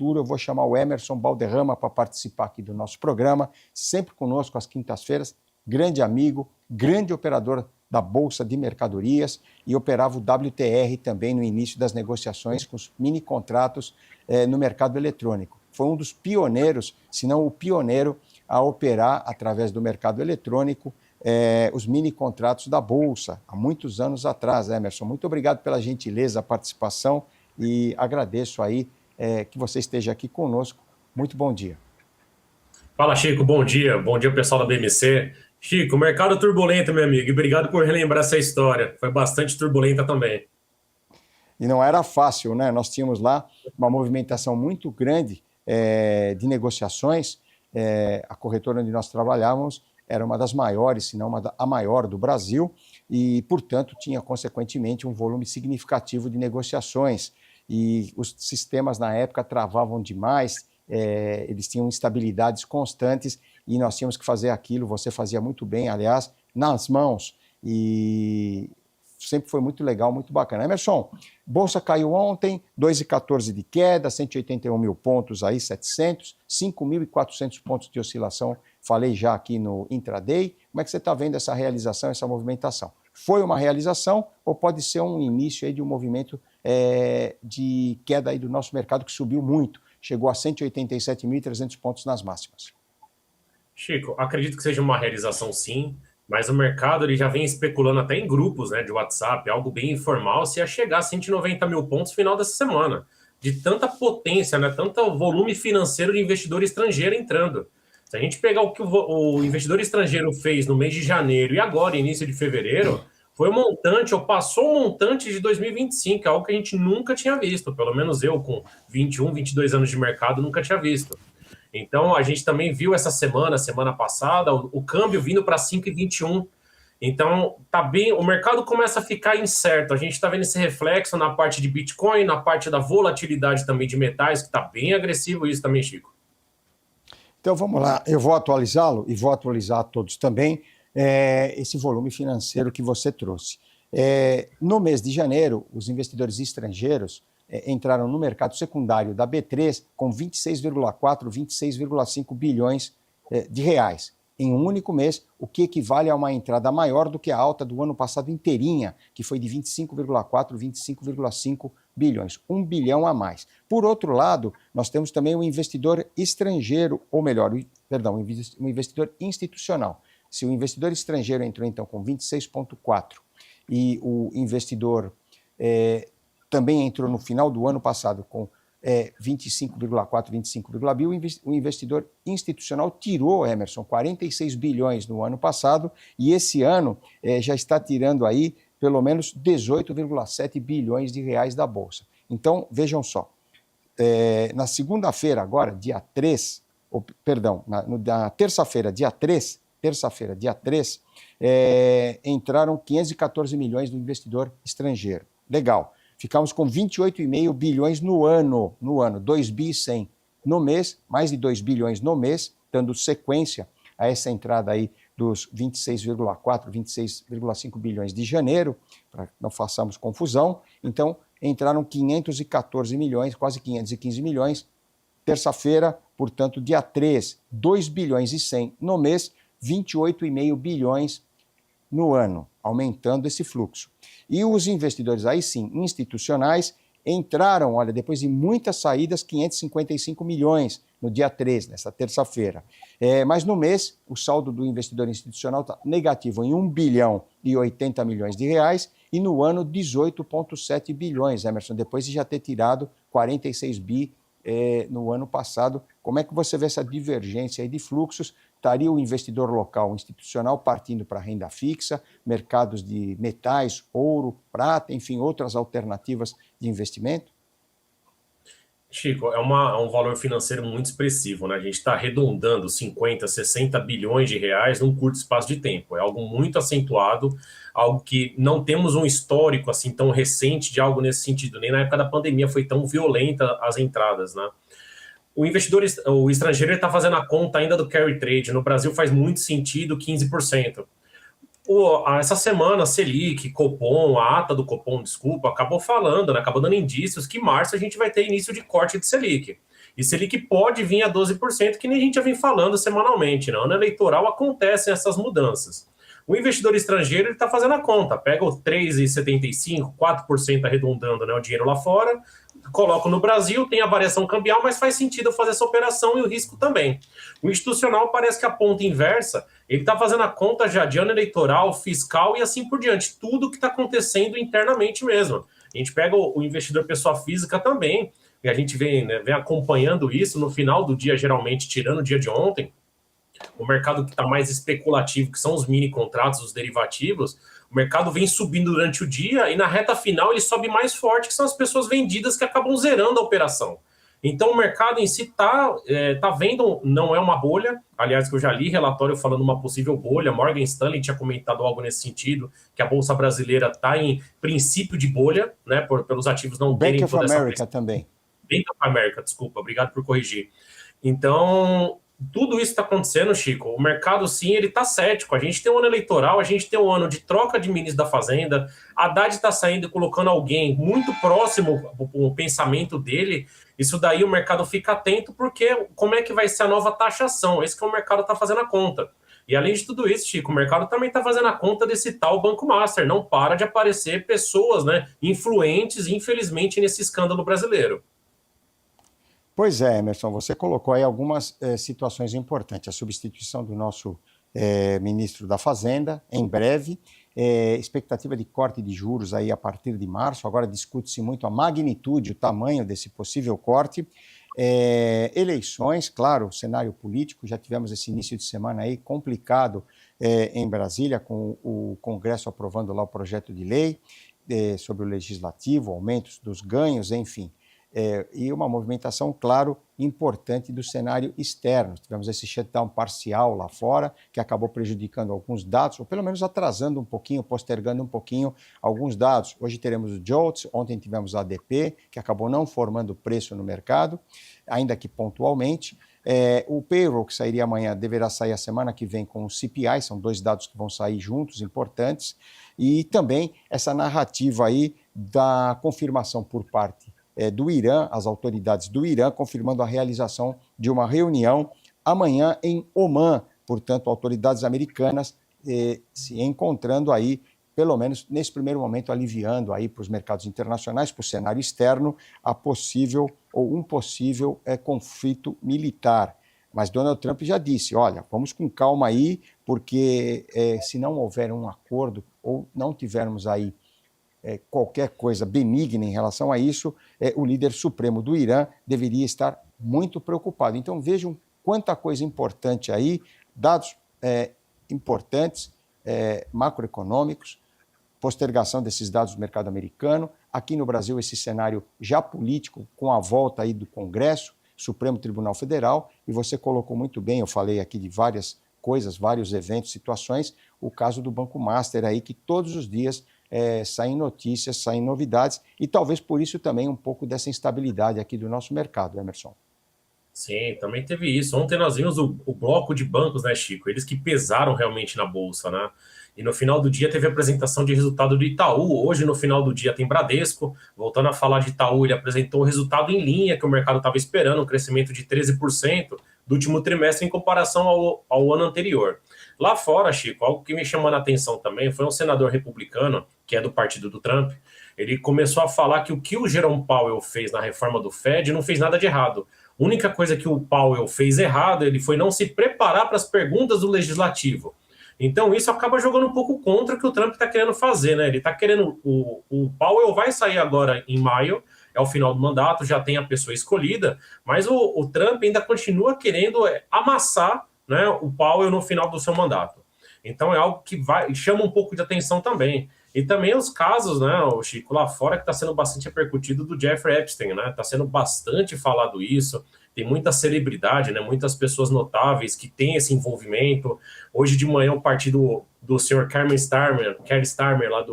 futuro eu vou chamar o Emerson Balderrama para participar aqui do nosso programa, sempre conosco às quintas-feiras, grande amigo, grande operador da Bolsa de Mercadorias e operava o WTR também no início das negociações com os mini contratos no mercado eletrônico. Foi um dos pioneiros, se não o pioneiro, a operar através do mercado eletrônico os mini contratos da Bolsa, há muitos anos atrás, Emerson. Muito obrigado pela gentileza, a participação e agradeço aí que você esteja aqui conosco. Muito bom dia. Fala, Chico, bom dia pessoal da BMC. Chico, mercado turbulento, meu amigo, e obrigado por relembrar essa história, foi bastante turbulenta também. E não era fácil, né? Nós tínhamos lá uma movimentação muito grande de negociações, a corretora onde nós trabalhávamos era uma das maiores, se não a maior do Brasil, e, portanto, tinha, consequentemente, um volume significativo de negociações. E os sistemas, na época, travavam demais, eles tinham instabilidades constantes, e nós tínhamos que fazer aquilo, você fazia muito bem, aliás, nas mãos, e sempre foi muito legal, muito bacana. Emerson, Bolsa caiu ontem, 2,14 de queda, 181 mil pontos aí, 700, 5.400 pontos de oscilação, falei já aqui no intraday. Como é que você está vendo essa realização, essa movimentação? Foi uma realização ou pode ser um início aí de um movimento de queda aí do nosso mercado que subiu muito, chegou a 187.300 pontos nas máximas? Chico, acredito que seja uma realização sim, mas o mercado ele já vem especulando até em grupos, né, de WhatsApp, algo bem informal, se ia chegar a 190 mil pontos no final dessa semana, de tanta potência, né, tanto volume financeiro de investidor estrangeiro entrando. Se a gente pegar o que o investidor estrangeiro fez no mês de janeiro e agora, início de fevereiro, foi um montante, ou passou um montante de 2025, algo que a gente nunca tinha visto, pelo menos eu com 21, 22 anos de mercado, nunca tinha visto. Então, a gente também viu essa semana passada, o câmbio vindo para 5,21. Então, tá bem, o mercado começa a ficar incerto. A gente está vendo esse reflexo na parte de Bitcoin, na parte da volatilidade também de metais, que está bem agressivo isso também, Chico. Então, vamos lá. Eu vou atualizá-lo e vou atualizar todos também esse volume financeiro que você trouxe. No mês de janeiro, os investidores estrangeiros entraram no mercado secundário da B3 com 26,4, 26,5 bilhões de reais em um único mês, o que equivale a uma entrada maior do que a alta do ano passado inteirinha, que foi de 25,4, 25,5 bilhões, 1 bilhão a mais. Por outro lado, nós temos também um investidor estrangeiro, ou melhor, um investidor institucional. Se o investidor estrangeiro entrou então com 26,4 e o investidor também entrou no final do ano passado com 25,4, 25,2, o investidor institucional tirou, Emerson, 46 bilhões no ano passado e esse ano já está tirando aí pelo menos 18,7 bilhões de reais da Bolsa. Então, vejam só, na segunda-feira agora, dia 3, na terça-feira, dia 3, entraram 514 milhões do investidor estrangeiro. Legal. Ficamos com 28,5 bilhões no ano, 2 bi 100 no mês, mais de 2 bilhões no mês, dando sequência a essa entrada aí dos 26,4, 26,5 bilhões de janeiro, para que não façamos confusão. Então, entraram 514 milhões, quase 515 milhões, terça-feira, portanto, dia 3, 2 bilhões e 100 no mês, 28,5 bilhões no ano, aumentando esse fluxo. E os investidores, aí sim, institucionais, entraram, olha, depois de muitas saídas, 555 milhões no dia 3, nessa terça-feira. Mas no mês, o saldo do investidor institucional está negativo em 1 bilhão e 80 milhões de reais e no ano 18,7 bilhões, Emerson, depois de já ter tirado 46 bi no ano passado. Como é que você vê essa divergência aí de fluxos? Estaria o investidor local institucional partindo para renda fixa, mercados de metais, ouro, prata, enfim, outras alternativas de investimento? Chico, é um valor financeiro muito expressivo, né? A gente está arredondando 50, 60 bilhões de reais num curto espaço de tempo. É algo muito acentuado, algo que não temos um histórico assim tão recente de algo nesse sentido. Nem na época da pandemia foi tão violenta as entradas, né? O estrangeiro está fazendo a conta ainda do carry trade. No Brasil faz muito sentido 15%. Essa semana, a Selic, Copom, a ata do Copom, desculpa, acabou falando, né, acabou dando indícios que em março a gente vai ter início de corte de Selic. E Selic pode vir a 12%, que nem a gente já vem falando semanalmente. No ano eleitoral acontecem essas mudanças. O investidor estrangeiro está fazendo a conta, pega o 3,75%, 4% arredondando, né, o dinheiro lá fora, coloca no Brasil, tem a variação cambial, mas faz sentido fazer essa operação e o risco também. O institucional parece que a ponta inversa, ele está fazendo a conta já de ano eleitoral, fiscal e assim por diante, tudo que está acontecendo internamente mesmo. A gente pega o investidor pessoa física também, e a gente vem, né, vem acompanhando isso no final do dia, geralmente tirando o dia de ontem. O mercado que está mais especulativo, que são os mini contratos, os derivativos, o mercado vem subindo durante o dia e na reta final ele sobe mais forte, que são as pessoas vendidas que acabam zerando a operação. Então o mercado em si tá vendo, não é uma bolha, aliás, que eu já li relatório falando uma possível bolha, Morgan Stanley tinha comentado algo nesse sentido, que a Bolsa Brasileira está em princípio de bolha, né, pelos ativos não terem toda essa... Bank of America também. Bank of America, desculpa, obrigado por corrigir. Então... tudo isso está acontecendo, Chico. O mercado, sim, ele está cético. A gente tem um ano eleitoral, a gente tem um ano de troca de ministro da Fazenda. A Haddad está saindo e colocando alguém muito próximo ao pensamento dele. Isso daí o mercado fica atento, porque como é que vai ser a nova taxação? Esse que o mercado está fazendo a conta. E além de tudo isso, Chico, o mercado também está fazendo a conta desse tal Banco Master. Não para de aparecer pessoas, né, influentes, infelizmente, nesse escândalo brasileiro. Pois é, Emerson, você colocou aí algumas situações importantes. A substituição do nosso ministro da Fazenda, em breve, expectativa de corte de juros aí a partir de março, agora discute-se muito a magnitude, o tamanho desse possível corte. Eleições, claro, cenário político, já tivemos esse início de semana aí complicado em Brasília, com o Congresso aprovando lá o projeto de lei sobre o legislativo, aumentos dos ganhos, enfim. E uma movimentação, claro, importante do cenário externo. Tivemos esse shutdown parcial lá fora, que acabou prejudicando alguns dados, ou pelo menos atrasando um pouquinho, postergando um pouquinho alguns dados. Hoje teremos o JOLTS, ontem tivemos a ADP, que acabou não formando preço no mercado, ainda que pontualmente. O payroll, que sairia amanhã, deverá sair a semana que vem com o CPI, são dois dados que vão sair juntos, importantes, e também essa narrativa aí da confirmação por parte do Irã, as autoridades do Irã, confirmando a realização de uma reunião amanhã em Omã, portanto, autoridades americanas se encontrando aí, pelo menos nesse primeiro momento, aliviando aí para os mercados internacionais, para o cenário externo, a possível ou um possível conflito militar. Mas Donald Trump já disse, olha, vamos com calma aí, porque se não houver um acordo ou não tivermos aí qualquer coisa benigna em relação a isso, o líder supremo do Irã deveria estar muito preocupado. Então vejam quanta coisa importante aí, dados importantes, macroeconômicos, postergação desses dados do mercado americano, aqui no Brasil esse cenário já político, com a volta aí do Congresso, Supremo Tribunal Federal, e você colocou muito bem, eu falei aqui de várias coisas, vários eventos, situações, o caso do Banco Master aí, que todos os dias saem notícias, saem novidades, e talvez por isso também um pouco dessa instabilidade aqui do nosso mercado, Emerson. Sim, também teve isso. Ontem nós vimos o bloco de bancos, né, Chico? Eles que pesaram realmente na Bolsa, né? E no final do dia teve a apresentação de resultado do Itaú. Hoje, no final do dia, tem Bradesco. Voltando a falar de Itaú, ele apresentou o resultado em linha que o mercado estava esperando, um crescimento de 13% do último trimestre em comparação ao ano anterior. Lá fora, Chico, algo que me chamou a atenção também foi um senador republicano, que é do partido do Trump. Ele começou a falar que o Jerome Powell fez na reforma do Fed não fez nada de errado. A única coisa que o Powell fez errado, ele foi não se preparar para as perguntas do legislativo. Então isso acaba jogando um pouco contra o que o Trump está querendo fazer, né? Ele está querendo... O Powell vai sair agora em maio, é o final do mandato, já tem a pessoa escolhida, mas o Trump ainda continua querendo amassar, né, o Powell no final do seu mandato. Então é algo que chama um pouco de atenção também. E também os casos, né, o Chico, lá fora, que está sendo bastante repercutido do Jeffrey Epstein, né? Está sendo bastante falado isso. Tem muita celebridade, né? Muitas pessoas notáveis que têm esse envolvimento. Hoje de manhã, o partido do senhor Keir Starmer, lá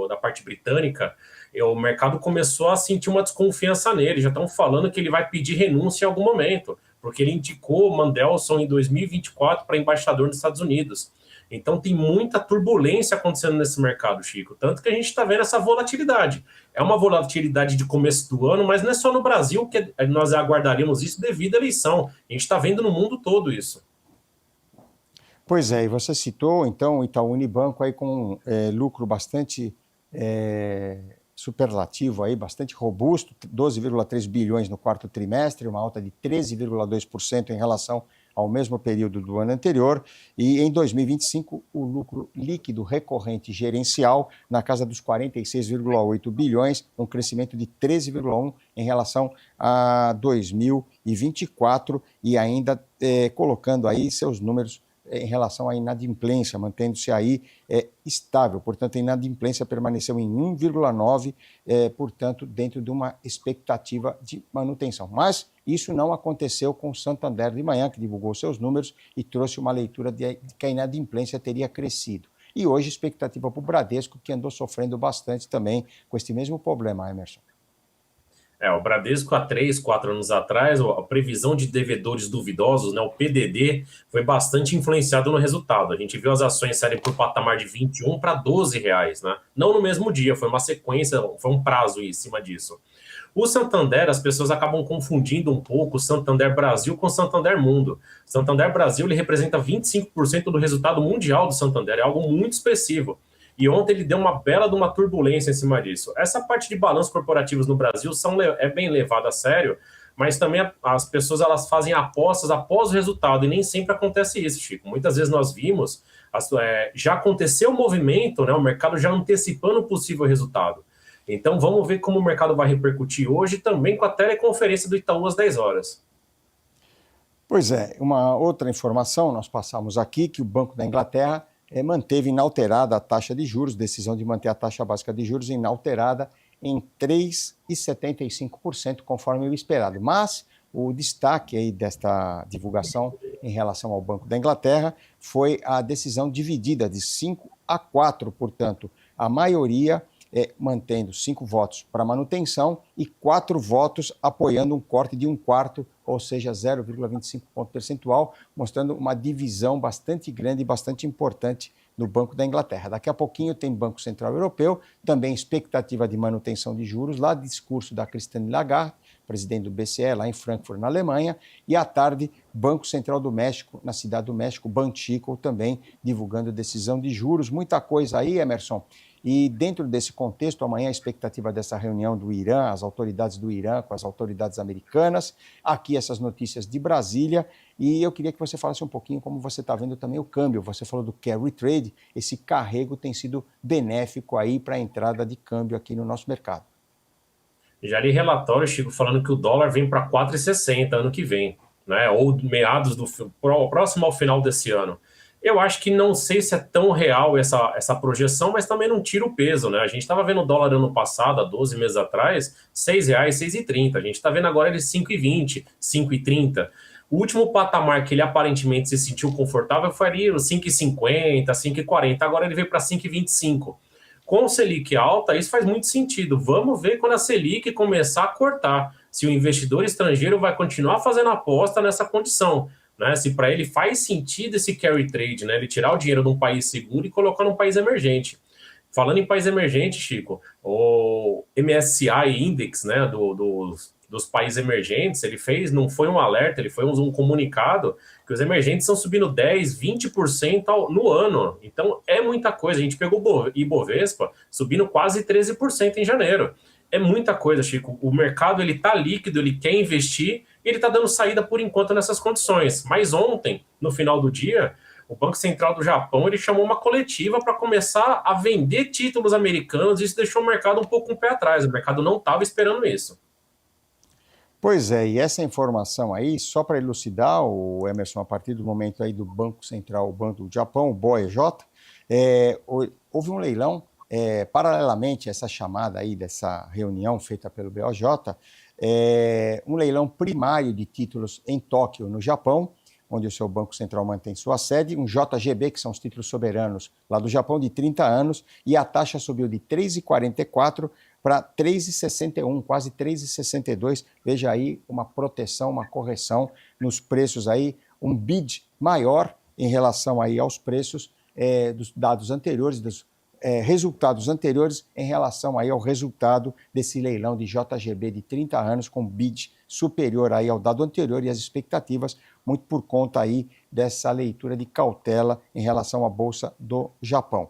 da parte britânica, o mercado começou a sentir uma desconfiança nele. Já estão falando que ele vai pedir renúncia em algum momento, porque ele indicou o Mandelson em 2024 para embaixador nos Estados Unidos. Então tem muita turbulência acontecendo nesse mercado, Chico. Tanto que a gente está vendo essa volatilidade. É uma volatilidade de começo do ano, mas não é só no Brasil que nós aguardaríamos isso devido à eleição. A gente está vendo no mundo todo isso. Pois é, e você citou, então, o Itaú Unibanco aí com lucro bastante superlativo, aí, bastante robusto, 12,3 bilhões no quarto trimestre, uma alta de 13,2% em relação ao mesmo período do ano anterior, e em 2025 o lucro líquido recorrente gerencial na casa dos 46,8 bilhões, um crescimento de 13,1% em relação a 2024, e ainda colocando aí seus números em relação à inadimplência, mantendo-se aí estável. Portanto, a inadimplência permaneceu em 1,9%, portanto, dentro de uma expectativa de manutenção. Mas isso não aconteceu com o Santander de manhã, que divulgou seus números e trouxe uma leitura de que a inadimplência teria crescido. E hoje, expectativa para o Bradesco, que andou sofrendo bastante também com este mesmo problema, Emerson. O Bradesco, há 3, 4 anos atrás, a previsão de devedores duvidosos, né, o PDD, foi bastante influenciado no resultado. A gente viu as ações saírem por patamar de 21 para 12 reais, né? Não no mesmo dia, foi uma sequência, foi um prazo em cima disso. O Santander, as pessoas acabam confundindo um pouco o Santander Brasil com o Santander Mundo. O Santander Brasil, ele representa 25% do resultado mundial do Santander, é algo muito expressivo. E ontem ele deu uma bela de uma turbulência em cima disso. Essa parte de balanços corporativos no Brasil é bem levada a sério, mas também as pessoas elas fazem apostas após o resultado, e nem sempre acontece isso, Chico. Muitas vezes nós vimos, já aconteceu o movimento, né, o mercado já antecipando o possível resultado. Então vamos ver como o mercado vai repercutir hoje, também com a teleconferência do Itaú às 10 horas. Pois é, uma outra informação, nós passamos aqui que o Banco da Inglaterra manteve inalterada a taxa de juros, decisão de manter a taxa básica de juros inalterada em 3,75%, conforme o esperado. Mas o destaque aí desta divulgação em relação ao Banco da Inglaterra foi a decisão dividida de 5-4, portanto, a maioria mantendo 5 votos para manutenção e 4 votos apoiando um corte de 1/4, ou seja, 0,25 ponto percentual, mostrando uma divisão bastante grande e bastante importante no Banco da Inglaterra. Daqui a pouquinho tem Banco Central Europeu, também expectativa de manutenção de juros, lá discurso da Christine Lagarde, presidente do BCE, lá em Frankfurt, na Alemanha, e à tarde, Banco Central do México, na Cidade do México, Banxico, também divulgando decisão de juros. Muita coisa aí, Emerson. E dentro desse contexto, amanhã a expectativa dessa reunião do Irã, as autoridades do Irã com as autoridades americanas, aqui essas notícias de Brasília, e eu queria que você falasse um pouquinho como você está vendo também o câmbio. Você falou do carry trade, esse carrego tem sido benéfico aí para a entrada de câmbio aqui no nosso mercado. Já li relatório, Chico, falando que o dólar vem para 4,60 ano que vem, né? Ou meados próximo ao final desse ano. Eu acho que não sei se é tão real essa projeção, mas também não tira o peso, né? A gente estava vendo o dólar ano passado, há 12 meses atrás, R$6, 6,30. A gente está vendo agora ele 5,20, 5,30. O último patamar que ele aparentemente se sentiu confortável foi ali os 5,50, 5,40. Agora ele veio para 5,25. Com o Selic alta, isso faz muito sentido. Vamos ver quando a Selic começar a cortar. Se o investidor estrangeiro vai continuar fazendo aposta nessa condição. Né, se para ele faz sentido esse carry trade, né, ele tirar o dinheiro de um país seguro e colocar num país emergente. Falando em país emergente, Chico, o MSCI Index, né, dos países emergentes, ele não foi um alerta, ele foi um comunicado que os emergentes estão subindo 10%, 20% no ano. Então é muita coisa. A gente pegou o Ibovespa subindo quase 13% em janeiro. É muita coisa, Chico. O mercado ele está líquido, ele quer investir e ele está dando saída por enquanto nessas condições. Mas ontem, no final do dia, o Banco Central do Japão ele chamou uma coletiva para começar a vender títulos americanos e isso deixou o mercado um pouco com o pé atrás. O mercado não estava esperando isso. Pois é, e essa informação aí, só para elucidar, o Emerson, a partir do momento aí do Banco Central, o Banco do Japão, o BOJ, houve um leilão. Paralelamente a essa chamada aí dessa reunião feita pelo BOJ, um leilão primário de títulos em Tóquio, no Japão, onde o seu Banco Central mantém sua sede, um JGB, que são os títulos soberanos lá do Japão, de 30 anos, e a taxa subiu de 3,44 para 3,61, quase 3,62. Veja aí uma proteção, uma correção nos preços aí, um bid maior em relação aí aos preços, dos dados anteriores, dos resultados anteriores em relação aí ao resultado desse leilão de JGB de 30 anos com bid superior aí ao dado anterior e as expectativas, muito por conta aí dessa leitura de cautela em relação à Bolsa do Japão.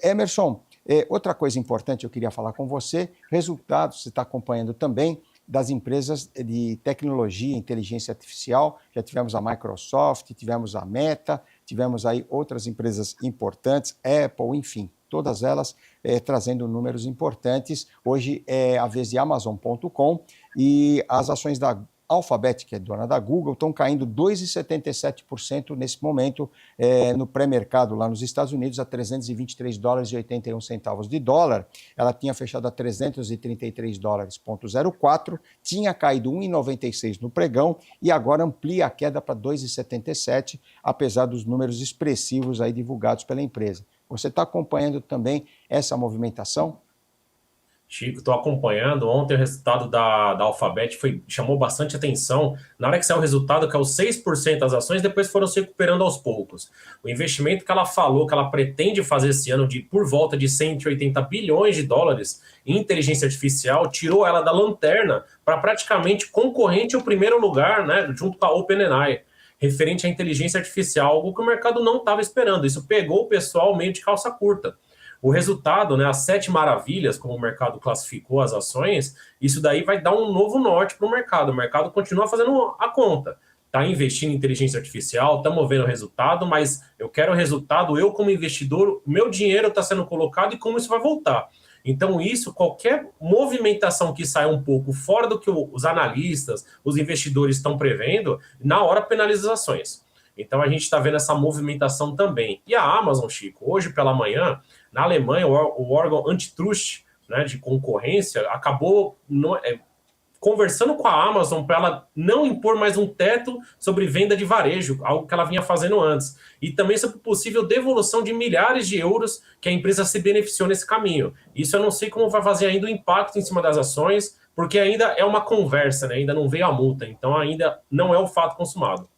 Emerson, outra coisa importante eu queria falar com você, resultados, você está acompanhando também das empresas de tecnologia e inteligência artificial, já tivemos a Microsoft, tivemos a Meta, tivemos aí outras empresas importantes, Apple, enfim, todas elas trazendo números importantes. Hoje é a vez de Amazon.com e as ações da Alphabet, que é dona da Google, estão caindo 2,77% nesse momento no pré-mercado lá nos Estados Unidos, a 323 dólares e 81 centavos de dólar. Ela tinha fechado a 333 dólares,04, tinha caído 1,96 no pregão e agora amplia a queda para 2,77, apesar dos números expressivos aí divulgados pela empresa. Você está acompanhando também essa movimentação? Chico, estou acompanhando. Ontem o resultado da Alphabet chamou bastante atenção. Na hora que saiu o resultado, caiu 6% das ações, depois foram se recuperando aos poucos. O investimento que ela falou que ela pretende fazer esse ano de por volta de 180 bilhões de dólares em inteligência artificial tirou ela da lanterna para praticamente concorrente ao primeiro lugar, né, junto com a OpenAI, referente à inteligência artificial, algo que o mercado não estava esperando. Isso pegou o pessoal meio de calça curta. O resultado, né, as 7 maravilhas, como o mercado classificou as ações, isso daí vai dar um novo norte para o mercado. O mercado continua fazendo a conta. Está investindo em inteligência artificial, estamos vendo o resultado, mas eu quero o resultado, eu como investidor, o meu dinheiro está sendo colocado e como isso vai voltar. Então isso, qualquer movimentação que saia um pouco fora do que os analistas, os investidores estão prevendo, na hora penaliza as ações. Então a gente está vendo essa movimentação também. E a Amazon, Chico, hoje pela manhã, na Alemanha, o órgão antitrust, né, de concorrência acabou conversando com a Amazon para ela não impor mais um teto sobre venda de varejo, algo que ela vinha fazendo antes. E também sobre possível devolução de milhares de euros que a empresa se beneficiou nesse caminho. Isso eu não sei como vai fazer ainda o impacto em cima das ações, porque ainda é uma conversa, né? Ainda não veio a multa, então ainda não é o fato consumado.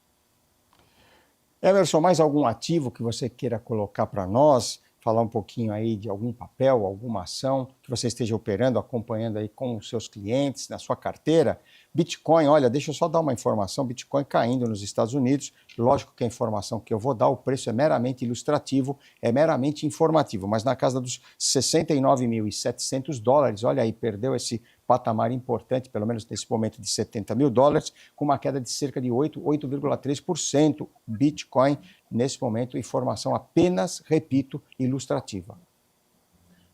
Emerson, mais algum ativo que você queira colocar para nós? Falar um pouquinho aí de algum papel, alguma ação que você esteja operando, acompanhando aí com os seus clientes, na sua carteira. Bitcoin, olha, deixa eu só dar uma informação, Bitcoin caindo nos Estados Unidos, lógico que a informação que eu vou dar, o preço é meramente ilustrativo, é meramente informativo, mas na casa dos 69.700 dólares, olha aí, perdeu esse patamar importante, pelo menos nesse momento de 70 mil dólares, com uma queda de cerca de 8,3%. Bitcoin, nesse momento, informação apenas, repito, ilustrativa.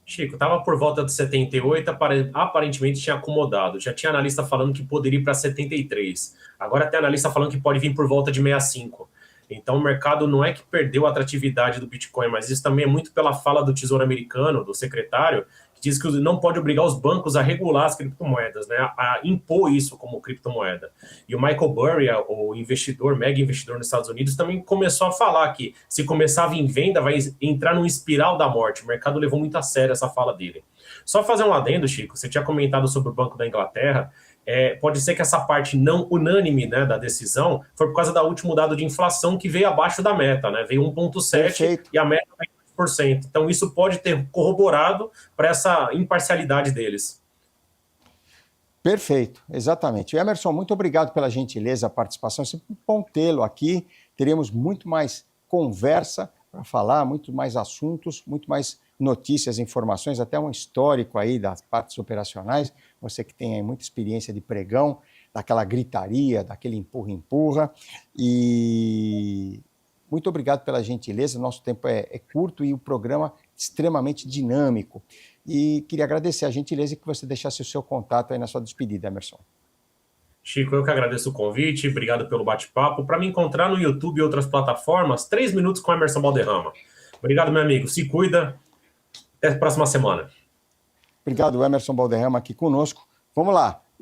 Chico, estava por volta de 78, aparentemente tinha acomodado. Já tinha analista falando que poderia ir para 73. Agora tem analista falando que pode vir por volta de 65. Então o mercado não é que perdeu a atratividade do Bitcoin, mas isso também é muito pela fala do Tesouro Americano, do secretário, que diz que não pode obrigar os bancos a regular as criptomoedas, né, a impor isso como criptomoeda. E o Michael Burry, o investidor, mega investidor nos Estados Unidos, também começou a falar que se começava em venda, vai entrar num espiral da morte. O mercado levou muito a sério essa fala dele. Só fazer um adendo, Chico, você tinha comentado sobre o Banco da Inglaterra, pode ser que essa parte não unânime, né, da decisão foi por causa do último dado de inflação que veio abaixo da meta, né, veio 1,7 e a meta vai 2%. Então isso pode ter corroborado para essa imparcialidade deles. Perfeito, exatamente. Emerson, muito obrigado pela gentileza, a participação. É sempre bom tê-lo aqui. Teremos muito mais conversa para falar, muito mais assuntos, muito mais notícias, informações, até um histórico aí das partes operacionais. Você que tem aí muita experiência de pregão, daquela gritaria, daquele empurra-empurra. E muito obrigado pela gentileza. Nosso tempo é curto e o programa extremamente dinâmico. E queria agradecer a gentileza que você deixasse o seu contato aí na sua despedida, Emerson. Chico, eu que agradeço o convite, obrigado pelo bate-papo. Para me encontrar no YouTube e outras plataformas, 3 minutos com Emerson Balderrama. Obrigado, meu amigo. Se cuida. Até a próxima semana. Obrigado, Emerson Balderrama, aqui conosco. Vamos lá.